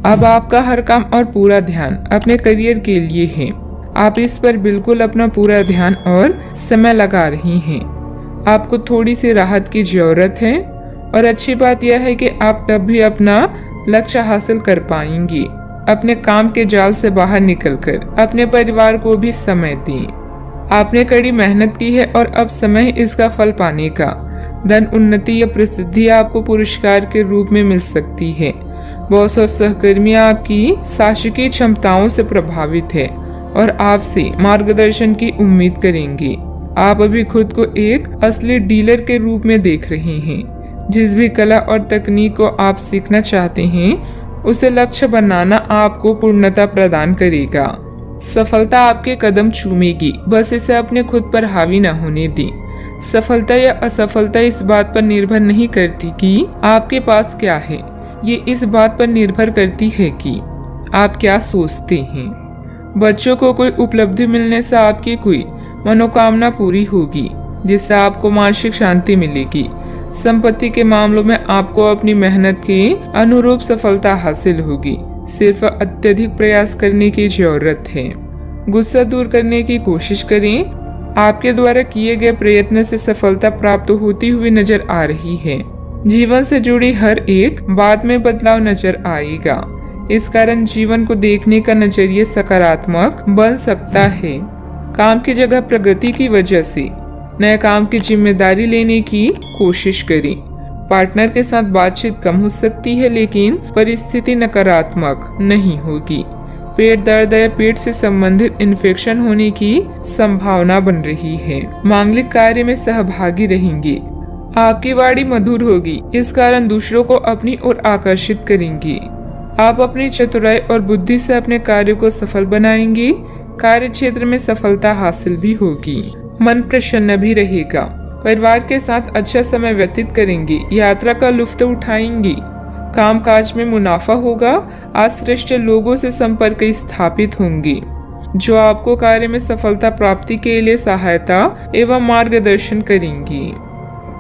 अब आपका हर काम और पूरा ध्यान अपने करियर के लिए है। आप इस पर बिल्कुल अपना पूरा ध्यान और समय लगा रही हैं। आपको थोड़ी सी राहत की जरूरत है और अच्छी बात यह है कि आप तब भी अपना लक्ष्य हासिल कर पाएंगी। अपने काम के जाल से बाहर निकलकर अपने परिवार को भी समय दें। आपने कड़ी मेहनत की है और अब समय इसका फल पाने का। धन, उन्नति या प्रसिद्धि आपको पुरस्कार के रूप में मिल सकती है। बॉस और सहकर्मी आपकी शासकीय क्षमताओं से प्रभावित है और आपसे मार्गदर्शन की उम्मीद करेंगे। आप अभी खुद को एक असली डीलर के रूप में देख रहे हैं। जिस भी कला और तकनीक को आप सीखना चाहते हैं उसे लक्ष्य बनाना आपको पूर्णता प्रदान करेगा। सफलता आपके कदम चूमेगी, बस इसे अपने खुद पर हावी न होने दें। सफलता या असफलता इस बात पर निर्भर नहीं करती कि आपके पास क्या है, ये इस बात पर निर्भर करती है कि आप क्या सोचते हैं। बच्चों को कोई उपलब्धि मिलने से आपकी कोई मनोकामना पूरी होगी जिससे आपको मानसिक शांति मिलेगी। संपत्ति के मामलों में आपको अपनी मेहनत के अनुरूप सफलता हासिल होगी। सिर्फ अत्यधिक प्रयास करने की जरूरत है। गुस्सा दूर करने की कोशिश करें। आपके द्वारा किए गए प्रयत्न से सफलता प्राप्त होती हुई नजर आ रही है। जीवन से जुड़ी हर एक बात में बदलाव नजर आएगा। इस कारण जीवन को देखने का नजरिया सकारात्मक बन सकता है। काम की जगह प्रगति की वजह से नए काम की जिम्मेदारी लेने की कोशिश करें। पार्टनर के साथ बातचीत कम हो सकती है लेकिन परिस्थिति नकारात्मक नहीं होगी। पेट दर्द या पेट से संबंधित इन्फेक्शन होने की संभावना बन रही है। मांगलिक कार्य में सहभागी रहेंगे। आपकी वाणी मधुर होगी, इस कारण दूसरों को अपनी ओर आकर्षित करेंगी। आप अपनी चतुराई और बुद्धि से अपने कार्य को सफल बनाएंगे। कार्य क्षेत्र में सफलता हासिल भी होगी। मन प्रसन्न भी रहेगा। परिवार के साथ अच्छा समय व्यतीत करेंगे। यात्रा का लुत्फ उठाएंगे। काम काज में मुनाफा होगा। आज श्रेष्ठ लोगों से संपर्क स्थापित होंगे जो आपको कार्य में सफलता प्राप्ति के लिए सहायता एवं मार्गदर्शन करेंगी।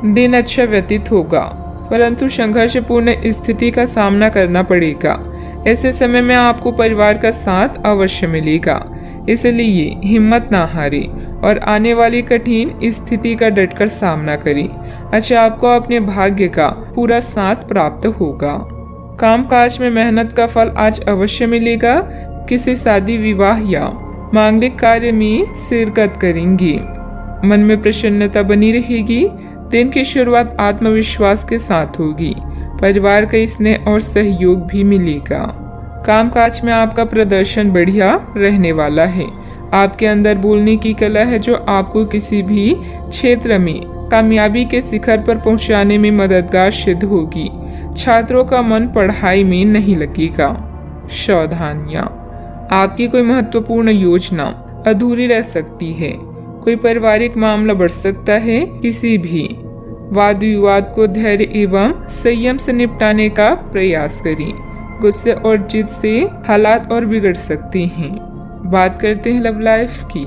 दिन अच्छा व्यतीत होगा परंतु संघर्षपूर्ण स्थिति का सामना करना पड़ेगा। ऐसे समय में आपको परिवार का साथ अवश्य मिलेगा, इसलिए हिम्मत ना हारे और आने वाली कठिन स्थिति का डटकर सामना करें। अच्छा, आपको अपने भाग्य का पूरा साथ प्राप्त होगा। कामकाज में मेहनत का फल आज अवश्य मिलेगा। किसी शादी, विवाह या मांगलिक कार्य में शिरकत करेंगे। मन में प्रसन्नता बनी रहेगी। दिन की शुरुआत आत्मविश्वास के साथ होगी। परिवार का स्नेह और सहयोग भी मिलेगा। कामकाज में आपका प्रदर्शन बढ़िया रहने वाला है। आपके अंदर बोलने की कला है जो आपको किसी भी क्षेत्र में कामयाबी के शिखर पर पहुंचाने में मददगार सिद्ध होगी। छात्रों का मन पढ़ाई में नहीं लगेगा। सावधानियां, आपकी कोई महत्वपूर्ण योजना अधूरी रह सकती है। कोई पारिवारिक मामला बढ़ सकता है। किसी भी वाद विवाद को धैर्य एवं संयम से निपटाने का प्रयास करें। गुस्से और जिद से हालात और बिगड़ सकते हैं। बात करते हैं लव लाइफ की।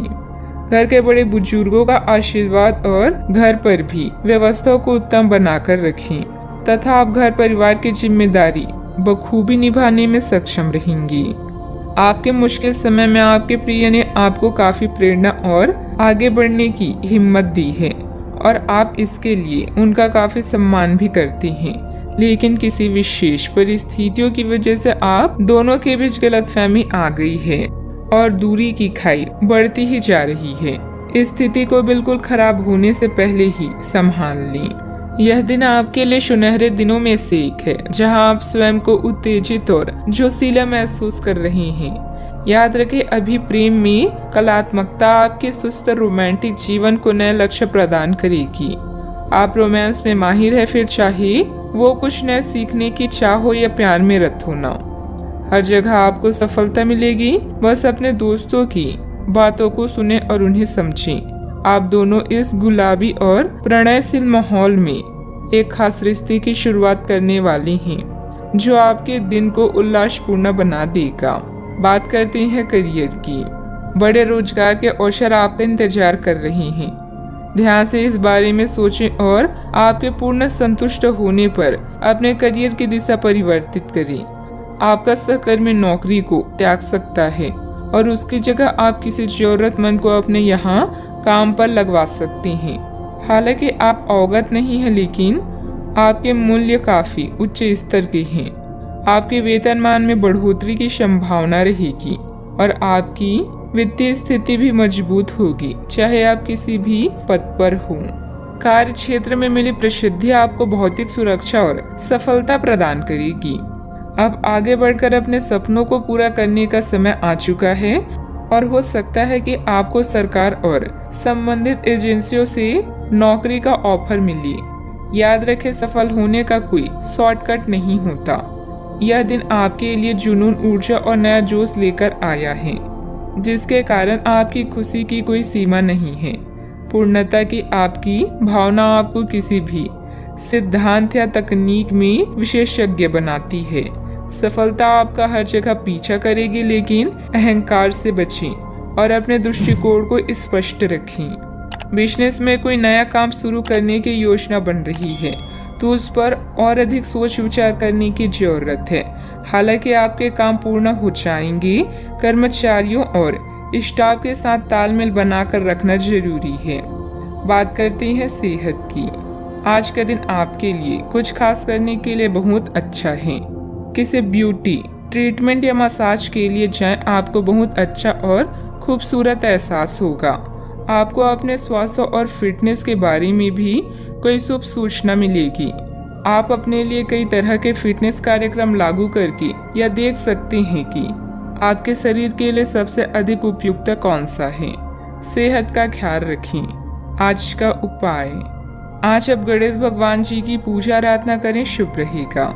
घर के बड़े बुजुर्गों का आशीर्वाद और घर पर भी व्यवस्थाओं को उत्तम बनाकर रखें तथा आप घर परिवार की जिम्मेदारी बखूबी निभाने में सक्षम रहेंगी। आपके मुश्किल समय में आपके प्रिय ने आपको काफी प्रेरणा और आगे बढ़ने की हिम्मत दी है और आप इसके लिए उनका काफी सम्मान भी करते हैं। लेकिन किसी विशेष परिस्थितियों की वजह से आप दोनों के बीच गलतफहमी आ गई है और दूरी की खाई बढ़ती ही जा रही है। इस स्थिति को बिल्कुल खराब होने से पहले ही संभाल लें। यह दिन आपके लिए सुनहरे दिनों में से एक है जहां आप स्वयं को उत्तेजित और जोशीला महसूस कर रहे हैं। याद रखें, अभी प्रेम में कलात्मकता आपके सुस्त रोमांटिक जीवन को नए लक्ष्य प्रदान करेगी। आप रोमांस में माहिर है, फिर चाहे वो कुछ नया सीखने की चाह हो या प्यार में रत होना। हर जगह आपको सफलता मिलेगी। बस अपने दोस्तों की बातों को सुने और उन्हें समझें। आप दोनों इस गुलाबी और प्रणयशील माहौल में एक खास रिश्ते की शुरुआत करने वाले हैं जो आपके दिन को उल्लासपूर्ण बना देगा। बात करते हैं करियर की। बड़े रोजगार के अवसर आपका इंतजार कर रहे हैं। ध्यान से इस बारे में सोचें और आपके पूर्ण संतुष्ट होने पर अपने करियर की दिशा परिवर्तित करें। आपका सहकर्मी नौकरी को त्याग सकता है और उसकी जगह आप किसी जरूरतमंद को अपने यहाँ काम पर लगवा सकते हैं। हालांकि आप अवगत नहीं हैं, लेकिन आपके मूल्य काफी उच्च स्तर के हैं। आपके वेतनमान में बढ़ोतरी की संभावना रहेगी और आपकी वित्तीय स्थिति भी मजबूत होगी, चाहे आप किसी भी पद पर हों। कार्य क्षेत्र में मिली प्रसिद्धि आपको भौतिक सुरक्षा और सफलता प्रदान करेगी। अब आगे बढ़कर अपने सपनों को पूरा करने का समय आ चुका है और हो सकता है कि आपको सरकार और संबंधित एजेंसियों से नौकरी का ऑफर मिले। याद रखें, सफल होने का कोई शॉर्टकट नहीं होता। यह दिन आपके लिए जुनून, ऊर्जा और नया जोश लेकर आया है, जिसके कारण आपकी खुशी की कोई सीमा नहीं है। पूर्णता की आपकी भावना आपको किसी भी सिद्धांत या तकनीक में विशेषज्ञ बनाती है। सफलता आपका हर जगह पीछा करेगी, लेकिन अहंकार से बचें और अपने दृष्टिकोण को स्पष्ट रखें। बिजनेस में कोई नया काम शुरू करने की योजना बन रही है तो उस पर और अधिक सोच विचार करने की जरूरत है। हालांकि आपके काम पूर्ण हो जाएंगे, कर्मचारियों और स्टाफ के साथ तालमेल बनाकर रखना जरूरी है। बात करते हैं सेहत की। आज का दिन आपके लिए कुछ खास करने के लिए बहुत अच्छा है। किसी ब्यूटी ट्रीटमेंट या मसाज के लिए जाएं, आपको बहुत अच्छा और खूबसूरत एहसास होगा। आपको अपने स्वास्थ्य और फिटनेस के बारे में भी कोई शुभ सूचना मिलेगी। आप अपने लिए कई तरह के फिटनेस कार्यक्रम लागू करके यह देख सकते हैं कि आपके शरीर के लिए सबसे अधिक उपयुक्त कौन सा है। सेहत का ख्याल रखें। आज का उपाय, आज आप गणेश भगवान जी की पूजा आराधना करें, शुभ रहेगा।